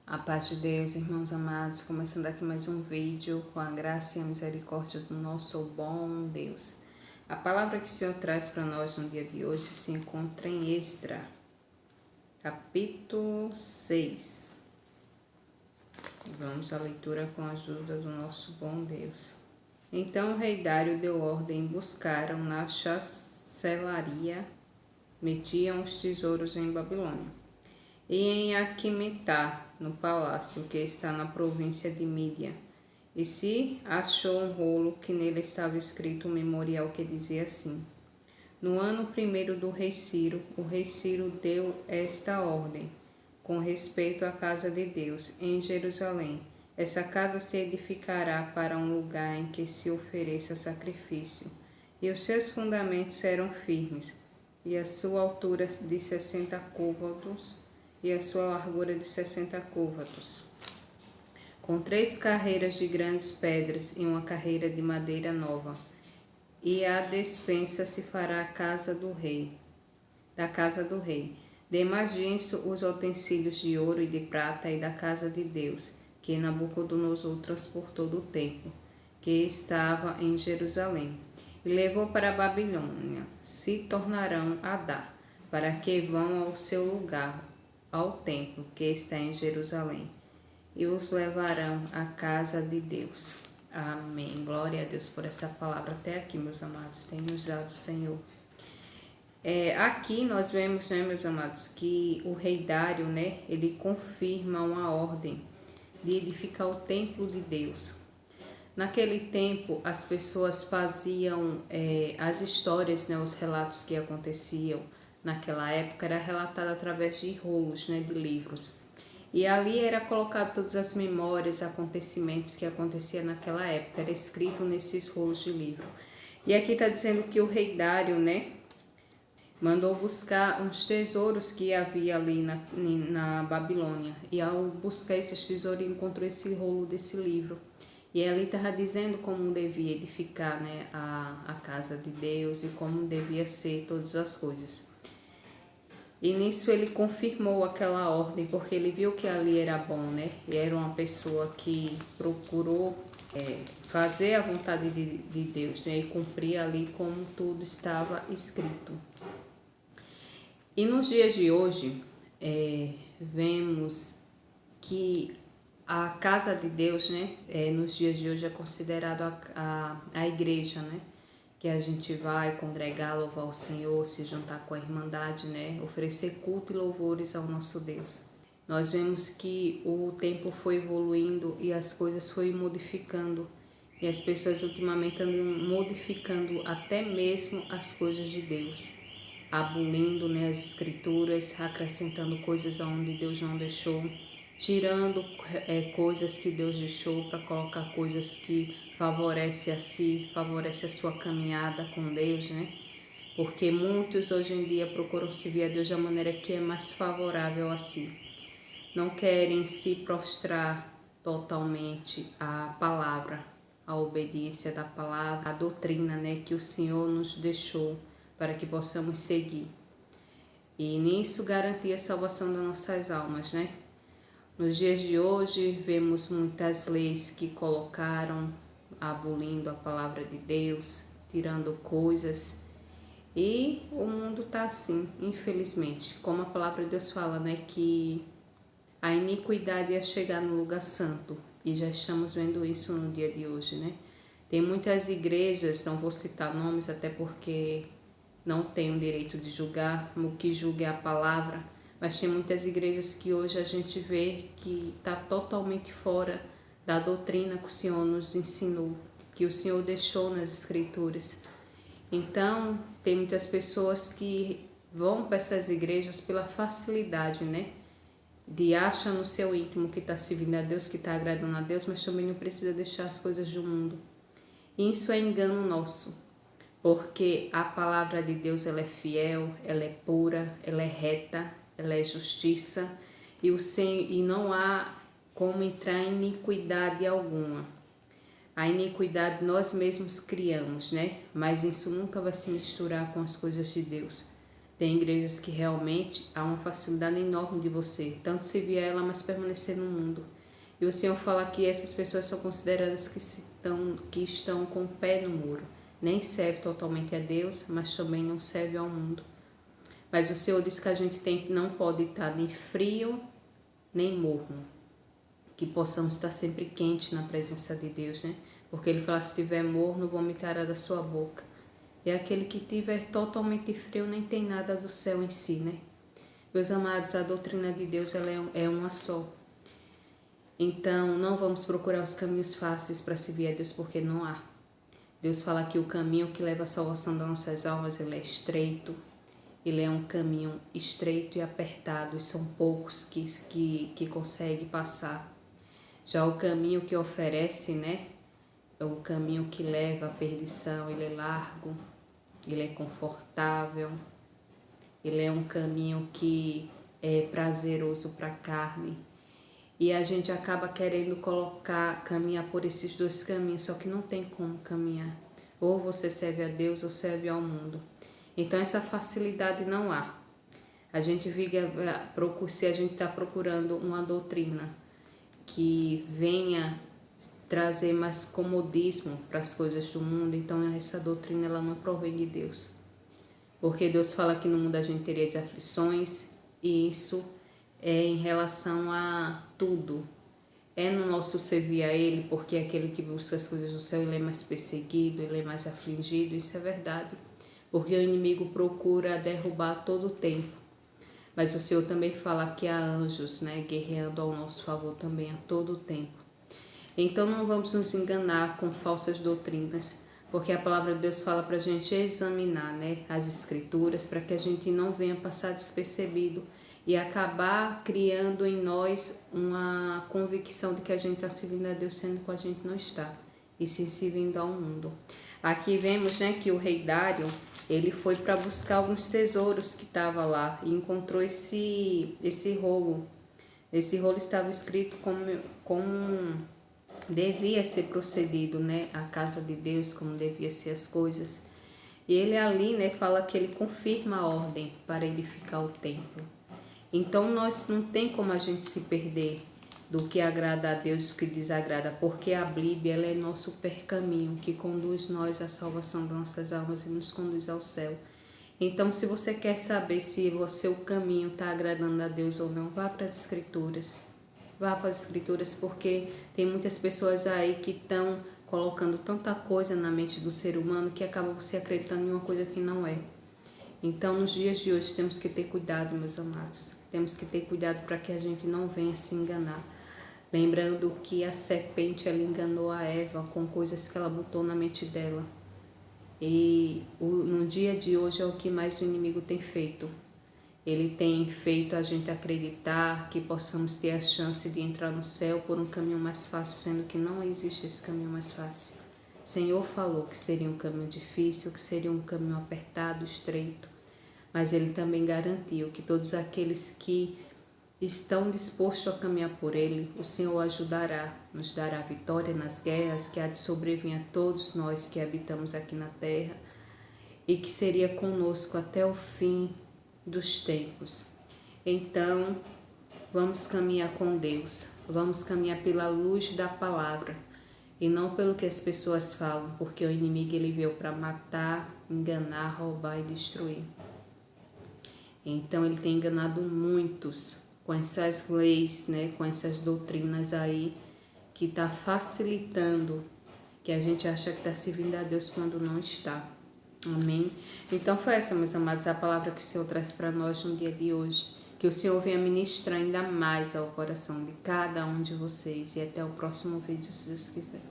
A paz de Deus, irmãos amados, começando aqui mais um vídeo com a graça e a misericórdia do nosso bom Deus. A palavra que o Senhor traz para nós no dia de hoje se encontra em Esdras, capítulo 6. Vamos à leitura com a ajuda do nosso bom Deus. Então o rei Dário deu ordem, buscaram na chacelaria, metiam os tesouros em Babilônia. E em Aquimentá, no palácio que está na província de Mídia, e se achou um rolo que nele estava escrito um memorial que dizia assim: No ano primeiro do rei Ciro, o rei Ciro deu esta ordem, com respeito à casa de Deus, em Jerusalém. Essa casa se edificará para um lugar em que se ofereça sacrifício, e os seus fundamentos serão firmes, e a sua altura de 60 côvados, e a sua largura de 60 côvados, com 3 carreiras de grandes pedras e uma carreira de madeira nova. E a despensa se fará da casa do rei. Demais disso, os utensílios de ouro e de prata e da casa de Deus, que Nabucodonosor transportou do templo, que estava em Jerusalém, e levou para a Babilônia, se tornarão a dar, para que vão ao seu lugar, ao templo que está em Jerusalém, e os levarão à casa de Deus. Amém. Glória a Deus por essa palavra. Até aqui, meus amados, tem nos dado o Senhor. Aqui nós vemos, meus amados, que o rei Dário, ele confirma uma ordem de edificar o templo de Deus. Naquele tempo, as pessoas faziam as histórias, os relatos que aconteciam naquela época, era relatado através de rolos, de livros. E ali era colocado todas as memórias, acontecimentos que aconteciam naquela época, era escrito nesses rolos de livro. E aqui está dizendo que o rei Dário, mandou buscar uns tesouros que havia ali na Babilônia. E ao buscar esses tesouros, encontrou esse rolo desse livro. E ali estava dizendo como devia edificar a casa de Deus e como devia ser todas as coisas. E nisso ele confirmou aquela ordem, porque ele viu que ali era bom, E era uma pessoa que procurou fazer a vontade de Deus, E cumprir ali como tudo estava escrito. E nos dias de hoje, vemos que a casa de Deus, nos dias de hoje é considerado a igreja, que a gente vai congregar, louvar o Senhor, se juntar com a Irmandade, oferecer culto e louvores ao nosso Deus. Nós vemos que o tempo foi evoluindo e as coisas foram modificando, e as pessoas ultimamente andam modificando até mesmo as coisas de Deus, abolindo as escrituras, acrescentando coisas aonde Deus não deixou, tirando coisas que Deus deixou para colocar coisas que favorece a si, favorece a sua caminhada com Deus, Porque muitos hoje em dia procuram servir a Deus da maneira que é mais favorável a si. Não querem se prostrar totalmente à palavra, à obediência da palavra, à doutrina, que o Senhor nos deixou para que possamos seguir. E nisso garantir a salvação das nossas almas, Nos dias de hoje, vemos muitas leis que colocaram, abolindo a palavra de Deus, tirando coisas. E o mundo está assim, infelizmente. Como a palavra de Deus fala, que a iniquidade ia chegar no lugar santo. E já estamos vendo isso no dia de hoje, Tem muitas igrejas, não vou citar nomes, até porque não tenho o direito de julgar, o que julga é a palavra. Mas tem muitas igrejas que hoje a gente vê que está totalmente fora da doutrina que o Senhor nos ensinou, que o Senhor deixou nas Escrituras. Então, tem muitas pessoas que vão para essas igrejas pela facilidade, de achar no seu íntimo que está servindo a Deus, que está agradando a Deus, mas também não precisa deixar as coisas do mundo. Isso é engano nosso, porque a palavra de Deus ela é fiel, ela é pura, ela é reta, ela é justiça, e não há como entrar em iniquidade alguma. A iniquidade nós mesmos criamos, mas isso nunca vai se misturar com as coisas de Deus. Tem igrejas que realmente há uma facilidade enorme de você, tanto servir a ela, mas permanecer no mundo. E o Senhor fala que essas pessoas são consideradas que estão com o pé no muro. Nem serve totalmente a Deus, mas também não serve ao mundo. Mas o Senhor diz que a gente não pode estar nem frio, nem morno. Que possamos estar sempre quente na presença de Deus, né? Porque Ele fala, se estiver morno, vomitará da sua boca. E aquele que estiver totalmente frio, nem tem nada do céu em si, né? Meus amados, a doutrina de Deus ela é uma só. Então, não vamos procurar os caminhos fáceis para servir a Deus, porque não há. Deus fala que o caminho que leva à salvação das nossas almas, ele é estreito. Ele é um caminho estreito e apertado, e são poucos que conseguem passar. Já o caminho que oferece, né? É o caminho que leva à perdição, ele é largo, ele é confortável, ele é um caminho que é prazeroso para a carne. E a gente acaba querendo caminhar por esses dois caminhos, só que não tem como caminhar. Ou você serve a Deus ou serve ao mundo. Então essa facilidade não há. A gente se a gente está procurando uma doutrina que venha trazer mais comodismo para as coisas do mundo, então essa doutrina ela não provém de Deus. Porque Deus fala que no mundo a gente teria desaflições, e isso é em relação a tudo. É no nosso servir a Ele, porque aquele que busca as coisas do céu, ele é mais perseguido, ele é mais afligido, isso é verdade. Porque o inimigo procura derrubar a todo tempo. Mas o Senhor também fala que há anjos, né, guerreando ao nosso favor também a todo tempo. Então não vamos nos enganar com falsas doutrinas, porque a palavra de Deus fala para a gente examinar, né, as escrituras, para que a gente não venha passar despercebido e acabar criando em nós uma convicção de que a gente está servindo a Deus, sendo que a gente não está, e sim servindo ao mundo. Aqui vemos, né, que o rei Dário, ele foi para buscar alguns tesouros que estavam lá e encontrou esse rolo. Esse rolo estava escrito como devia ser procedido, né, a casa de Deus, como devia ser as coisas. E ele ali, né, fala que ele confirma a ordem para edificar o templo. Então nós não tem como a gente se perder do que agrada a Deus e o que desagrada, porque a Bíblia ela é nosso percaminho que conduz nós à salvação das nossas almas e nos conduz ao céu. Então, se você quer saber se o seu caminho está agradando a Deus ou não, vá para as Escrituras. Vá para as Escrituras, porque tem muitas pessoas aí que estão colocando tanta coisa na mente do ser humano que acaba você acreditando em uma coisa que não é. Então, nos dias de hoje, temos que ter cuidado, meus amados. Temos que ter cuidado para que a gente não venha se enganar. Lembrando que a serpente, ela enganou a Eva com coisas que ela botou na mente dela. E no dia de hoje é o que mais o inimigo tem feito. Ele tem feito a gente acreditar que possamos ter a chance de entrar no céu por um caminho mais fácil, sendo que não existe esse caminho mais fácil. O Senhor falou que seria um caminho difícil, que seria um caminho apertado, estreito, mas Ele também garantiu que todos aqueles que estão dispostos a caminhar por Ele, o Senhor ajudará, nos dará vitória nas guerras que há de sobreviver a todos nós que habitamos aqui na terra e que seria conosco até o fim dos tempos. Então, vamos caminhar com Deus, vamos caminhar pela luz da palavra e não pelo que as pessoas falam, porque o inimigo ele veio para matar, enganar, roubar e destruir. Então ele tem enganado muitos com essas leis, né, com essas doutrinas aí que está facilitando que a gente acha que está servindo a Deus quando não está. Amém? Então foi essa, meus amados, a palavra que o Senhor traz para nós no dia de hoje. Que o Senhor venha ministrar ainda mais ao coração de cada um de vocês. E até o próximo vídeo, se Deus quiser.